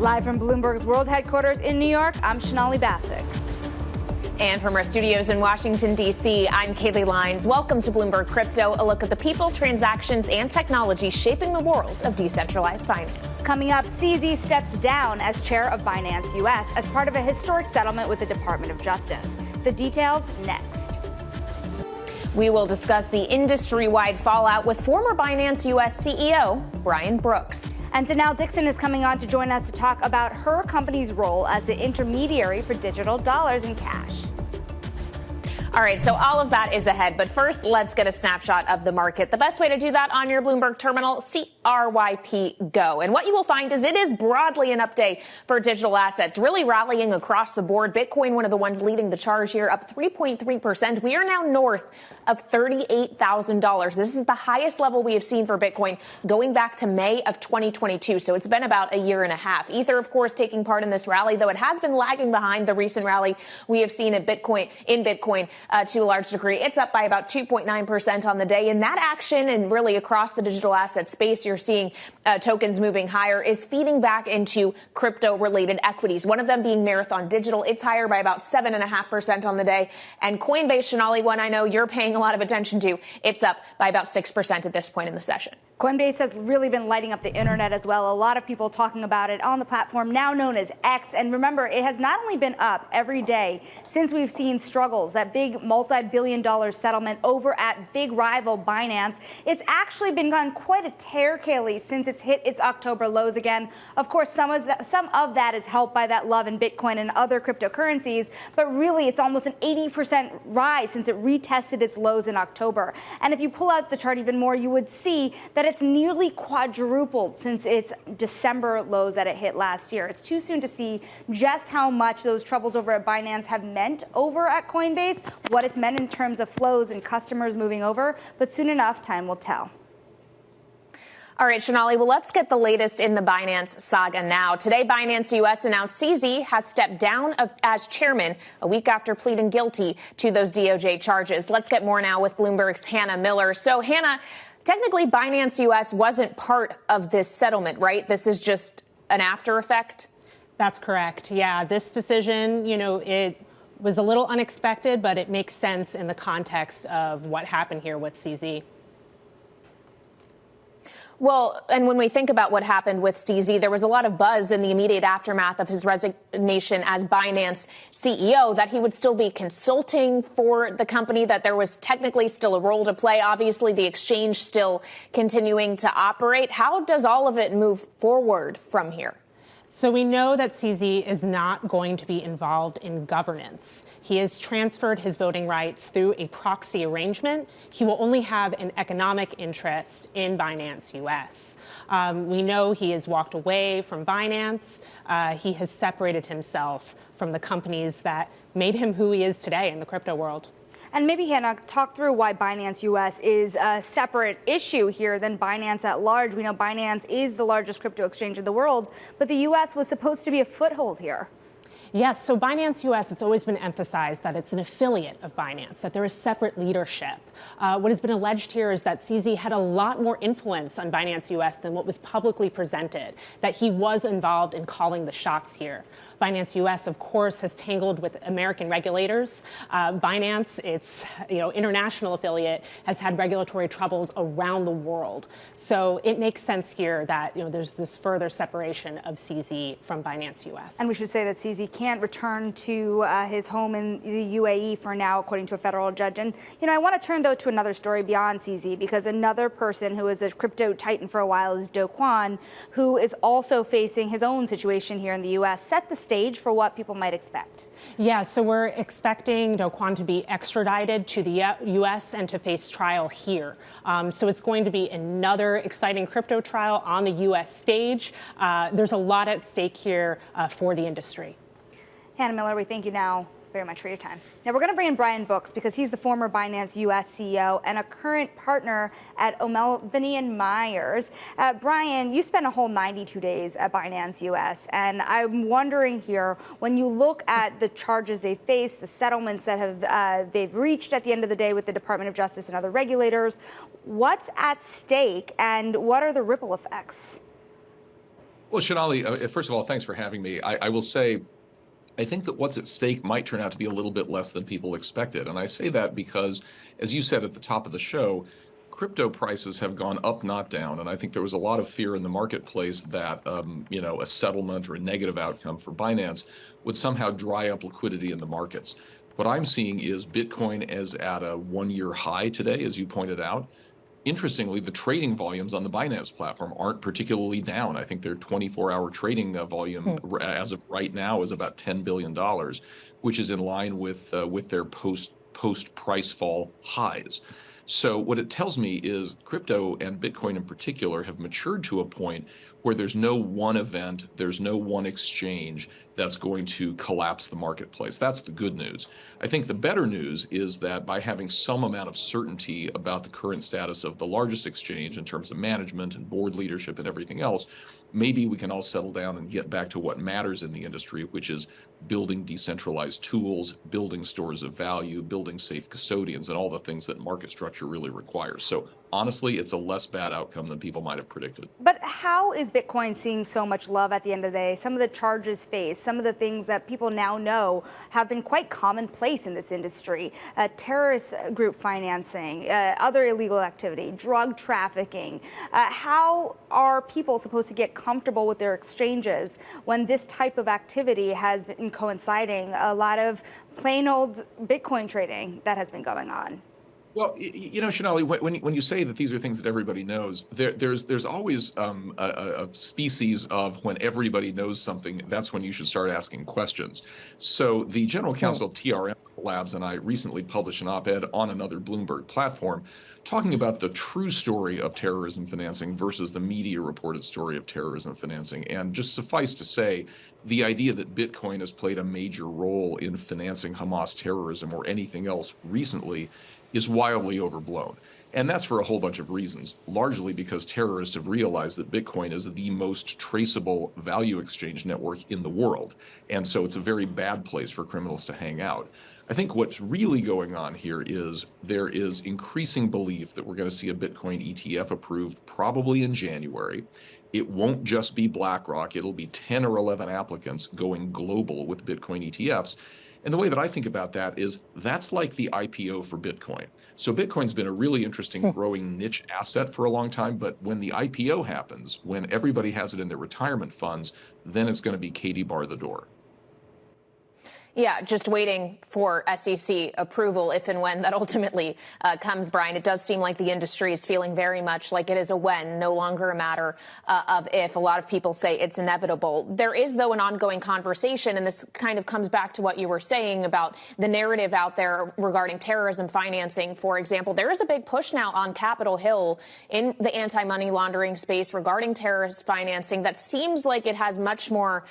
Live from Bloomberg's world headquarters in New York, I'm Sonali Basak. And from our studios in Washington, D.C., I'm Kailey Leinz. Welcome to Bloomberg Crypto, a look at the people, transactions, and technology shaping the world of decentralized finance. Coming up, CZ steps down as chair of Binance US as part of a historic settlement with the Department of Justice. The details next. We will discuss the industry-wide fallout with former Binance US CEO Brian Brooks. And Denelle Dixon is coming on to join us to talk about her company's role as the intermediary for digital dollars and cash. All right, so all of that is ahead. But first, let's get a snapshot of the market. The best way to do that on your Bloomberg terminal, CRYP Go. And what you will find is it is broadly an up day for digital assets, really rallying across the board. Bitcoin, one of the ones leading the charge here, up 3.3%. We are now north of $38,000. This is the highest level we have seen for Bitcoin going back to May of 2022. So it's been about a year and a half. Ether, of course, taking part in this rally, though it has been lagging behind the recent rally we have seen in Bitcoin. To a large degree. It's up by about 2.9% on the day. And that action, and really across the digital asset space, you're seeing tokens moving higher, is feeding back into crypto-related equities. One of them being Marathon Digital. It's higher by about 7.5% on the day. And Coinbase, Sonali, one I know you're paying a lot of attention to, it's up by about 6% at this point in the session. Coinbase has really been lighting up the internet as well. A lot of people talking about it on the platform now known as X. And remember, it has not only been up every day since we've seen struggles, that big multi-billion-dollar settlement over at big rival Binance. It's actually been on quite a tear, Kailey, since it's hit its October lows again. Of course, some of that is helped by that love in Bitcoin and other cryptocurrencies, but really it's almost an 80% rise since it retested its lows in October. And if you pull out the chart even more, you would see that it's nearly quadrupled since its December lows that it hit last year. It's too soon to see just how much those troubles over at Binance have meant over at Coinbase, what it's meant in terms of flows and customers moving over, but soon enough, time will tell. All right, Sonali, well, let's get the latest in the Binance saga now. Today, Binance US announced CZ has stepped down as chairman a week after pleading guilty to those DOJ charges. Let's get more now with Bloomberg's Hannah Miller. So, Hannah, technically, Binance US wasn't part of this settlement, right? This is just an after effect? That's correct. Yeah, this decision, it was a little unexpected, but it makes sense in the context of what happened here with CZ. Well, and when we think about what happened with CZ, there was a lot of buzz in the immediate aftermath of his resignation as Binance CEO that he would still be consulting for the company, that there was technically still a role to play. Obviously, the exchange still continuing to operate. How does all of it move forward from here? So we know that CZ is not going to be involved in governance. He has transferred his voting rights through a proxy arrangement. He will only have an economic interest in Binance US. We know he has walked away from Binance. He has separated himself from the companies that made him who he is today in the crypto world. And maybe, Hannah, talk through why Binance US is a separate issue here than Binance at large. We know Binance is the largest crypto exchange in the world, but the US was supposed to be a foothold here. Yes, so Binance US, it's always been emphasized that it's an affiliate of Binance, that there is separate leadership. What has been alleged here is that CZ had a lot more influence on Binance US than what was publicly presented, that he was involved in calling the shots here. Binance US, of course, has tangled with American regulators. Binance, its international affiliate, has had regulatory troubles around the world. So it makes sense here that there's this further separation of CZ from Binance US. And we should say that CZ can't return to his home in the UAE for now, according to a federal judge. And, I want to turn, though, to another story beyond CZ, because another person who is a crypto titan for a while is Do Kwon, who is also facing his own situation here in the U.S. Set the stage for what people might expect. Yeah, so we're expecting Do Kwon to be extradited to the U.S. and to face trial here. So it's going to be another exciting crypto trial on the U.S. stage. There's a lot at stake here for the industry. Hannah Miller, we thank you now very much for your time. Now we're going to bring in Brian Brooks because he's the former Binance US CEO and a current partner at O'Melveny & Myers. Brian, you spent a whole 92 days at Binance US, and I'm wondering here, when you look at the charges they face, the settlements that they've reached at the end of the day with the Department of Justice and other regulators, what's at stake and what are the ripple effects? Well, Sonali, first of all, thanks for having me. I will say, I think that what's at stake might turn out to be a little bit less than people expected. And I say that because, as you said at the top of the show, crypto prices have gone up, not down. And I think there was a lot of fear in the marketplace that, a settlement or a negative outcome for Binance would somehow dry up liquidity in the markets. What I'm seeing is Bitcoin is at a 1-year high today, as you pointed out. Interestingly, the trading volumes on the Binance platform aren't particularly down. I think their 24-hour trading volume as of right now is about $10 billion, which is in line with their post price fall highs. So what it tells me is crypto and Bitcoin in particular have matured to a point where there's no one event, there's no one exchange that's going to collapse the marketplace. That's the good news. I think the better news is that by having some amount of certainty about the current status of the largest exchange in terms of management and board leadership and everything else, maybe we can all settle down and get back to what matters in the industry, which is building decentralized tools, building stores of value, building safe custodians, and all the things that market structure really requires. So honestly, it's a less bad outcome than people might have predicted. But how is Bitcoin seeing so much love at the end of the day? Some of the charges faced, some of the things that people now know have been quite commonplace in this industry. Terrorist group financing, other illegal activity, drug trafficking. How are people supposed to get comfortable with their exchanges when this type of activity has been coinciding a lot of plain old Bitcoin trading that has been going on? Well, Sonali, when you say that these are things that everybody knows, there's always a species of when everybody knows something, that's when you should start asking questions. So the general counsel of TRM Labs and I recently published an op-ed on another Bloomberg platform talking about the true story of terrorism financing versus the media reported story of terrorism financing. And just suffice to say, the idea that Bitcoin has played a major role in financing Hamas terrorism or anything else recently is wildly overblown. And that's for a whole bunch of reasons, largely because terrorists have realized that Bitcoin is the most traceable value exchange network in the world. And so it's a very bad place for criminals to hang out. I think what's really going on here is there is increasing belief that we're going to see a Bitcoin ETF approved probably in January. It won't just be BlackRock, it'll be 10 or 11 applicants going global with Bitcoin ETFs. And the way that I think about that is that's like the IPO for Bitcoin. So Bitcoin's been a really interesting growing niche asset for a long time, but when the IPO happens, when everybody has it in their retirement funds, then it's going to be Katie bar the door. Yeah, just waiting for SEC approval if and when that ultimately comes, Brian. It does seem like the industry is feeling very much like it is a when, no longer a matter of if. A lot of people say it's inevitable. There is, though, an ongoing conversation, and this kind of comes back to what you were saying about the narrative out there regarding terrorism financing. For example, there is a big push now on Capitol Hill in the anti-money laundering space regarding terrorist financing that seems like it has much more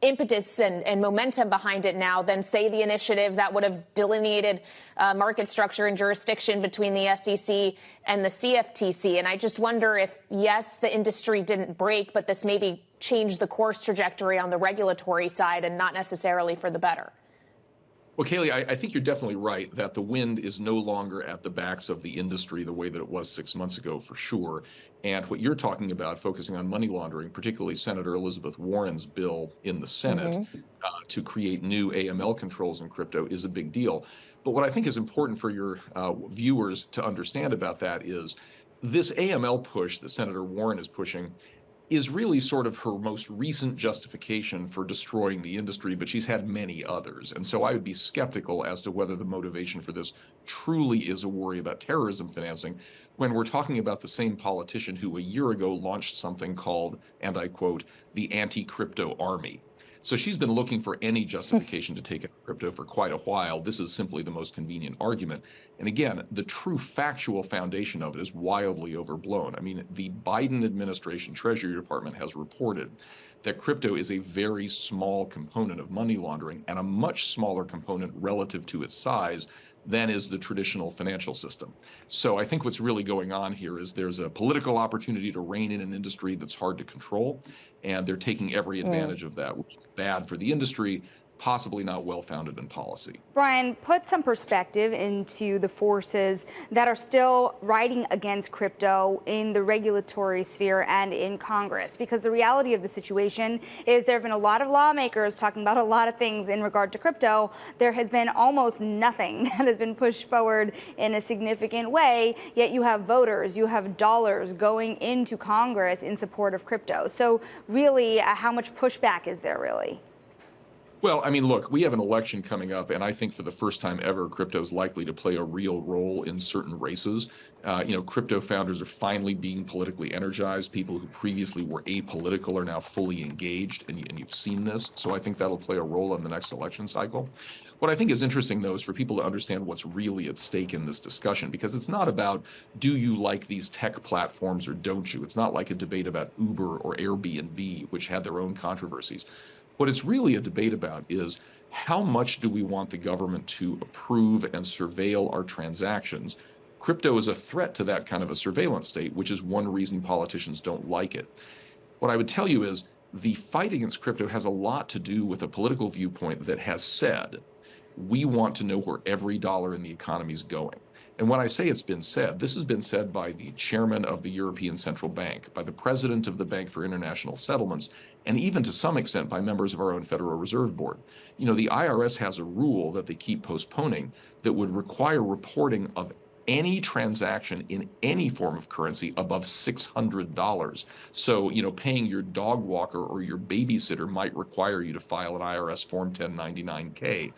impetus and momentum behind it now than, say, the initiative that would have delineated market structure and jurisdiction between the SEC and the CFTC. And I just wonder if, yes, the industry didn't break, but this maybe changed the course trajectory on the regulatory side and not necessarily for the better. Well, Kailey, I think you're definitely right that the wind is no longer at the backs of the industry the way that it was 6 months ago, for sure. And what you're talking about, focusing on money laundering, particularly Senator Elizabeth Warren's bill in the Senate to create new AML controls in crypto, is a big deal. But what I think is important for your viewers to understand about that is this AML push that Senator Warren is pushing is really sort of her most recent justification for destroying the industry, but she's had many others. And so I would be skeptical as to whether the motivation for this truly is a worry about terrorism financing when we're talking about the same politician who a year ago launched something called, and I quote, the anti-crypto army. So she's been looking for any justification to take out crypto for quite a while. This is simply the most convenient argument. And again, the true factual foundation of it is wildly overblown. I mean, the Biden administration Treasury Department has reported that crypto is a very small component of money laundering and a much smaller component relative to its size than is the traditional financial system. So I think what's really going on here is there's a political opportunity to rein in an industry that's hard to control, and they're taking every advantage of that, which is bad for the industry, possibly not well-founded in policy. Brian, put some perspective into the forces that are still riding against crypto in the regulatory sphere and in Congress, because the reality of the situation is there have been a lot of lawmakers talking about a lot of things in regard to crypto. There has been almost nothing that has been pushed forward in a significant way, yet you have voters, you have dollars going into Congress in support of crypto. So really, how much pushback is there really? Well, I mean, look, we have an election coming up, and I think for the first time ever, crypto is likely to play a real role in certain races. Crypto founders are finally being politically energized. People who previously were apolitical are now fully engaged, and you've seen this. So I think that'll play a role in the next election cycle. What I think is interesting, though, is for people to understand what's really at stake in this discussion, because it's not about do you like these tech platforms or don't you? It's not like a debate about Uber or Airbnb, which had their own controversies. What it's really a debate about is how much do we want the government to approve and surveil our transactions? Crypto is a threat to that kind of a surveillance state, which is one reason politicians don't like it. What I would tell you is the fight against crypto has a lot to do with a political viewpoint that has said, we want to know where every dollar in the economy is going. And when I say it's been said, this has been said by the chairman of the European Central Bank, by the president of the Bank for International Settlements, and even to some extent by members of our own Federal Reserve Board. The IRS has a rule that they keep postponing that would require reporting of any transaction in any form of currency above $600. So, paying your dog walker or your babysitter might require you to file an IRS Form 1099-K.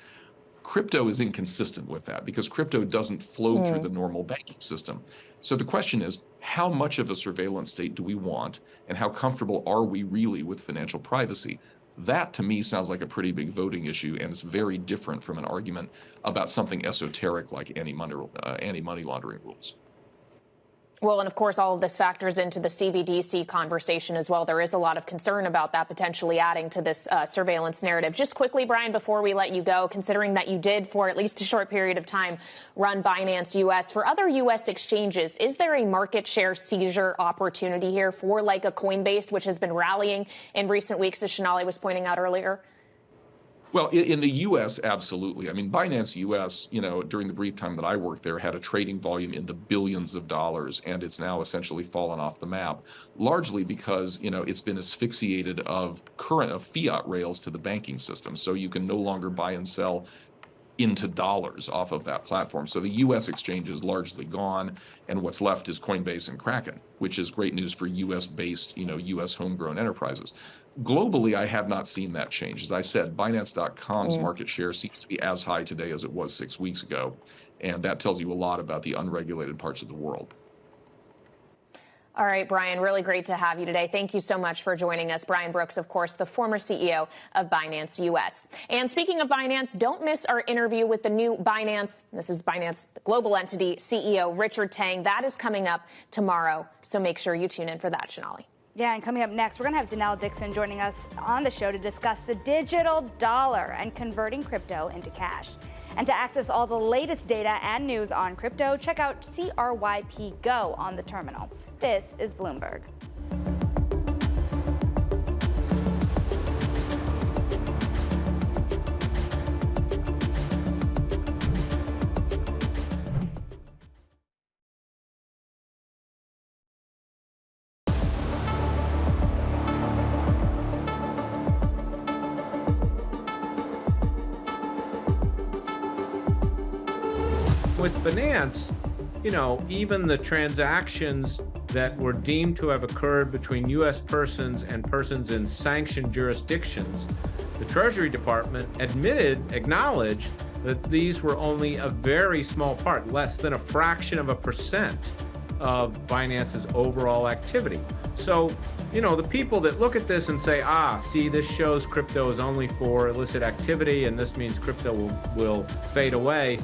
Crypto is inconsistent with that because crypto doesn't flow through the normal banking system. So the question is, how much of a surveillance state do we want, and how comfortable are we really with financial privacy? That, to me, sounds like a pretty big voting issue, and it's very different from an argument about something esoteric like anti-money laundering rules. Well, and of course, all of this factors into the CBDC conversation as well. There is a lot of concern about that potentially adding to this surveillance narrative. Just quickly, Brian, before we let you go, considering that you did for at least a short period of time run Binance US, for other U.S. exchanges, is there a market share seizure opportunity here for like a Coinbase, which has been rallying in recent weeks, as Sonali was pointing out earlier? Well, in the U.S., absolutely. I mean, Binance US, during the brief time that I worked there, had a trading volume in the billions of dollars, and it's now essentially fallen off the map, largely because, it's been asphyxiated of fiat rails to the banking system. So you can no longer buy and sell into dollars off of that platform. So the U.S. exchange is largely gone, and what's left is Coinbase and Kraken, which is great news for U.S.-based, U.S. homegrown enterprises. Globally, I have not seen that change. As I said, Binance.com's market share seems to be as high today as it was 6 weeks ago, and that tells you a lot about the unregulated parts of the world. All right, Brian, really great to have you today. Thank you so much for joining us. Brian Brooks, of course, the former CEO of Binance US. And speaking of Binance, don't miss our interview with the new Binance, this is Binance, the global entity, CEO Richard Tang. That is coming up tomorrow, so make sure you tune in for that, Sonali. Yeah, and coming up next, we're going to have Denelle Dixon joining us on the show to discuss the digital dollar and converting crypto into cash. And to access all the latest data and news on crypto, check out CRYP Go on the terminal. This is Bloomberg. With Binance, even the transactions that were deemed to have occurred between U.S. persons and persons in sanctioned jurisdictions, the Treasury Department acknowledged that these were only a very small part, less than a fraction of a percent of Binance's overall activity. So, the people that look at this and say, see, this shows crypto is only for illicit activity and this means crypto will fade away,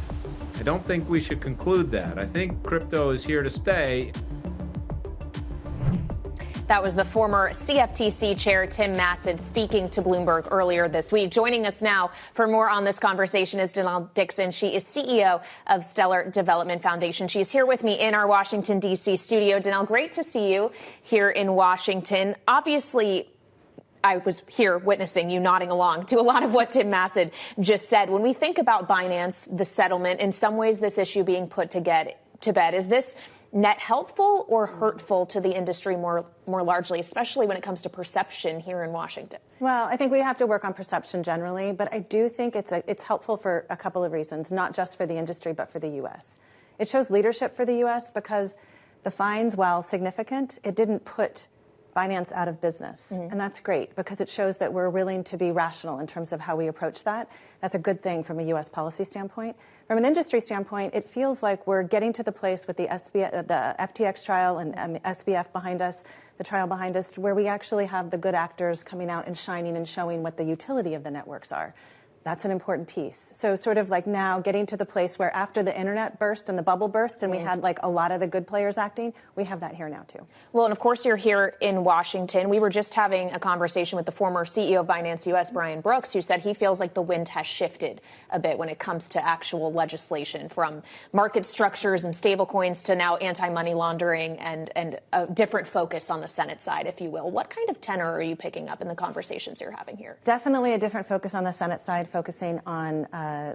I don't think we should conclude that. I think crypto is here to stay. That was the former CFTC chair, Tim Massid, speaking to Bloomberg earlier this week. Joining us now for more on this conversation is Denelle Dixon. She is CEO of Stellar Development Foundation. She's here with me in our Washington, D.C. studio. Denelle, great to see you here in Washington. Obviously, I was here witnessing you nodding along to a lot of what Tim Massad just said. When we think about Binance, the settlement, in some ways this issue being put to bed, is this net helpful or hurtful to the industry more largely, especially when it comes to perception here in Washington? Well, I think we have to work on perception generally, but I do think it's helpful for a couple of reasons, not just for the industry, but for the U.S. It shows leadership for the U.S. because the fines, while significant, it didn't put Binance out of business. And that's great because it shows that we're willing to be rational in terms of how we approach that. That's a good thing from a U.S. policy standpoint. From an industry standpoint, it feels like we're getting to the place with the FTX trial and SBF behind us, the trial behind us, where we actually have the good actors coming out and shining and showing what the utility of the networks are. That's an important piece. So sort of like now getting to the place where after the internet burst and the bubble burst and we had like a lot of the good players acting, we have that here now too. Well, and of course you're here in Washington. We were just having a conversation with the former CEO of Binance US, Brian Brooks, who said he feels like the wind has shifted a bit when it comes to actual legislation, from market structures and stablecoins to now anti-money laundering and a different focus on the Senate side, if you will. What kind of tenor are you picking up in the conversations you're having here? Definitely a different focus on the Senate side, focusing on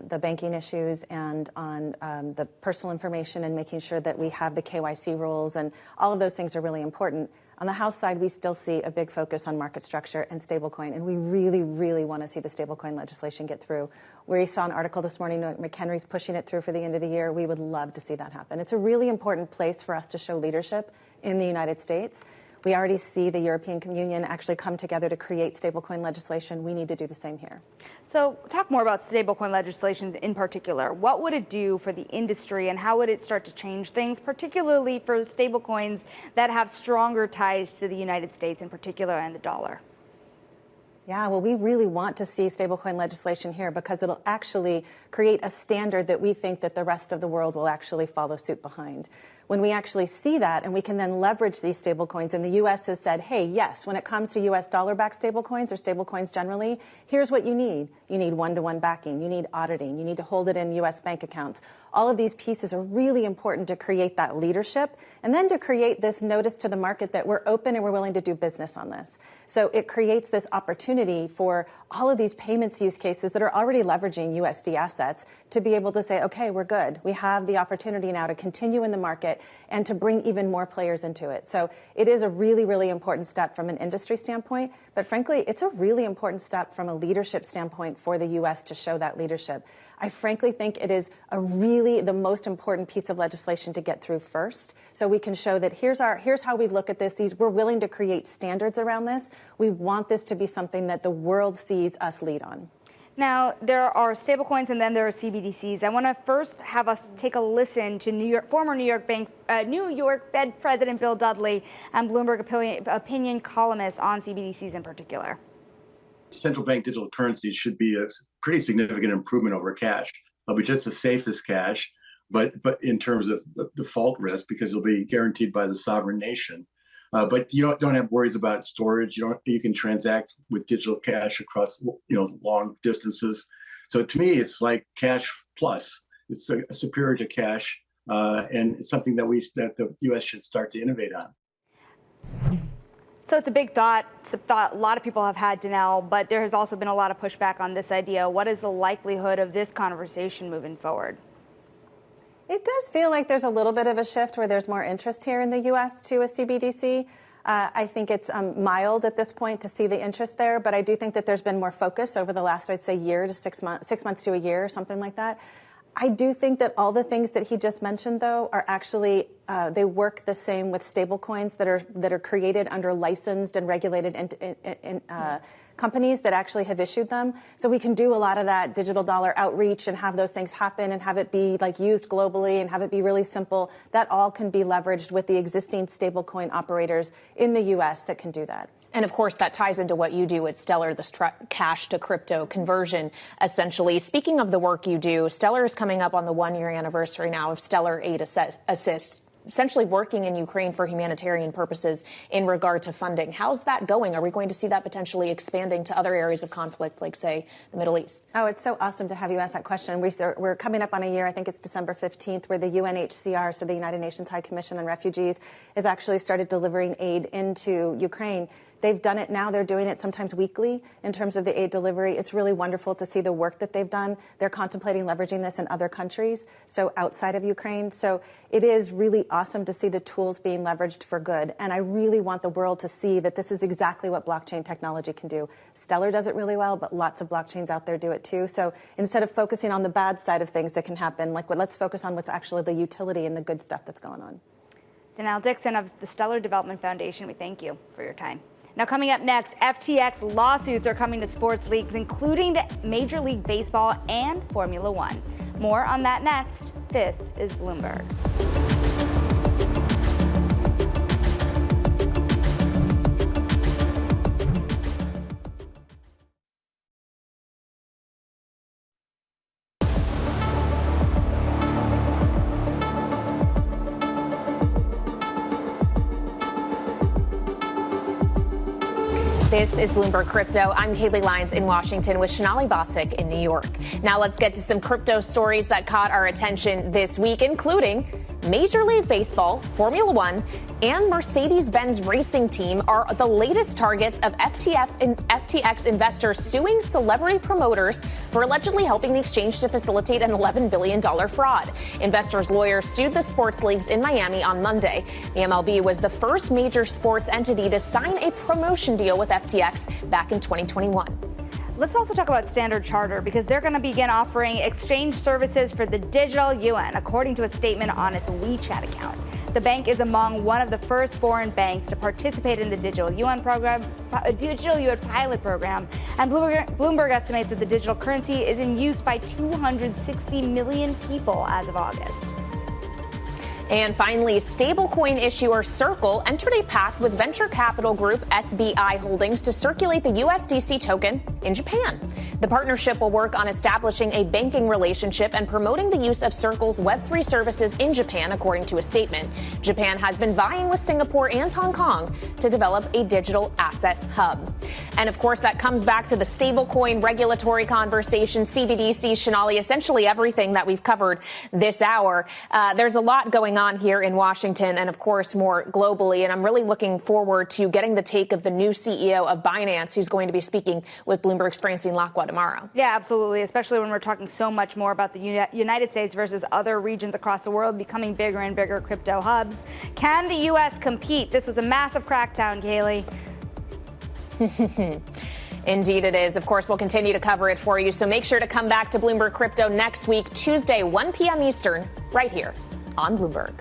the banking issues and on the personal information and making sure that we have the KYC rules, and all of those things are really important. On the House side, we still see a big focus on market structure and stablecoin, and we really, really want to see the stablecoin legislation get through. We saw an article this morning, McHenry's pushing it through for the end of the year. We would love to see that happen. It's a really important place for us to show leadership in the United States. We already see the European Union actually come together to create stablecoin legislation. We need to do the same here. So talk more about stablecoin legislation in particular. What would it do for the industry and how would it start to change things, particularly for stablecoins that have stronger ties to the United States in particular and the dollar? Yeah, well, we really want to see stablecoin legislation here because it'll actually create a standard that we think that the rest of the world will actually follow suit behind. When we actually see that and we can then leverage these stablecoins, and the U.S. has said, hey, yes, when it comes to U.S. dollar-backed stablecoins or stablecoins generally, here's what you need. You need one-to-one backing. You need auditing. You need to hold it in U.S. bank accounts. All of these pieces are really important to create that leadership and then to create this notice to the market that we're open and we're willing to do business on this. So it creates this opportunity for all of these payments use cases that are already leveraging USD assets to be able to say, okay, we're good. We have the opportunity now to continue in the market and to bring even more players into it. So it is a really, really important step from an industry standpoint. But frankly, it's a really important step from a leadership standpoint for the U.S. to show that leadership. I frankly think it is the most important piece of legislation to get through first. So we can show that here's how we look at this. We're willing to create standards around this. We want this to be something that the world sees us lead on. Now, there are stablecoins and then there are CBDCs. I want to first have us take a listen to former New York Fed President Bill Dudley and Bloomberg opinion columnist on CBDCs in particular. Central bank digital currencies should be a pretty significant improvement over cash. It'll be just as safe as cash, but in terms of default risk, because it'll be guaranteed by the sovereign nation. But you don't have worries about storage. You can transact with digital cash across long distances. So to me, it's like cash plus. It's superior to cash, and it's something that the U.S. should start to innovate on. So it's a big thought. It's a thought a lot of people have had, Denelle, but there has also been a lot of pushback on this idea. What is the likelihood of this conversation moving forward? It does feel like there's a little bit of a shift where there's more interest here in the U.S. to a CBDC. I think it's mild at this point to see the interest there, but I do think that there's been more focus over the last, I'd say, year to 6 months to a year or something like that. I do think that all the things that he just mentioned, though, are actually they work the same with stablecoins that are created under licensed and regulated companies that actually have issued them. So we can do a lot of that digital dollar outreach and have those things happen and have it be used globally and have it be really simple. That all can be leveraged with the existing stablecoin operators in the U.S. that can do that. And of course, that ties into what you do at Stellar, the cash to crypto conversion, essentially. Speaking of the work you do, Stellar is coming up on the 1-year anniversary now of Stellar Aid Assist, essentially working in Ukraine for humanitarian purposes in regard to funding. How's that going? Are we going to see that potentially expanding to other areas of conflict, like, say, the Middle East? Oh, it's so awesome to have you ask that question. We're coming up on a year, I think it's December 15th, where the UNHCR, so the United Nations High Commission on Refugees, has actually started delivering aid into Ukraine They've done it now. They're doing it sometimes weekly in terms of the aid delivery. It's really wonderful to see the work that they've done. They're contemplating leveraging this in other countries, so outside of Ukraine. So it is really awesome to see the tools being leveraged for good. And I really want the world to see that this is exactly what blockchain technology can do. Stellar does it really well, but lots of blockchains out there do it too. So instead of focusing on the bad side of things that can happen, let's focus on what's actually the utility and the good stuff that's going on. Denelle Dixon of the Stellar Development Foundation, we thank you for your time. Now, coming up next, FTX lawsuits are coming to sports leagues, including Major League Baseball and Formula One. More on that next. This is Bloomberg. This is Bloomberg Crypto. I'm Kailey Leinz in Washington with Sonali Basak in New York. Now let's get to some crypto stories that caught our attention this week, including Major League Baseball, Formula One, and Mercedes-Benz Racing Team are the latest targets of FTX investors suing celebrity promoters for allegedly helping the exchange to facilitate an $11 billion fraud. Investors' lawyers sued the sports leagues in Miami on Monday. The MLB was the first major sports entity to sign a promotion deal with FTX back in 2021. Let's also talk about Standard Chartered because they're going to begin offering exchange services for the digital yuan, according to a statement on its WeChat account. The bank is among one of the first foreign banks to participate in the digital yuan pilot program, and Bloomberg estimates that the digital currency is in use by 260 million people as of August. And finally, stablecoin issuer Circle entered a pact with venture capital group SBI Holdings to circulate the USDC token in Japan. The partnership will work on establishing a banking relationship and promoting the use of Circle's Web3 services in Japan, according to a statement. Japan has been vying with Singapore and Hong Kong to develop a digital asset hub. And of course, that comes back to the stablecoin regulatory conversation, CBDC, Sonali, essentially everything that we've covered this hour. There's a lot going on here in Washington and, of course, more globally. And I'm really looking forward to getting the take of the new CEO of Binance, who's going to be speaking with Bloomberg's Francine Lacqua tomorrow. Yeah, absolutely, especially when we're talking so much more about the United States versus other regions across the world becoming bigger and bigger crypto hubs. Can the U.S. compete? This was a massive crackdown, Kailey. Indeed it is. Of course, we'll continue to cover it for you. So make sure to come back to Bloomberg Crypto next week, Tuesday, 1 p.m. Eastern, right here on Bloomberg.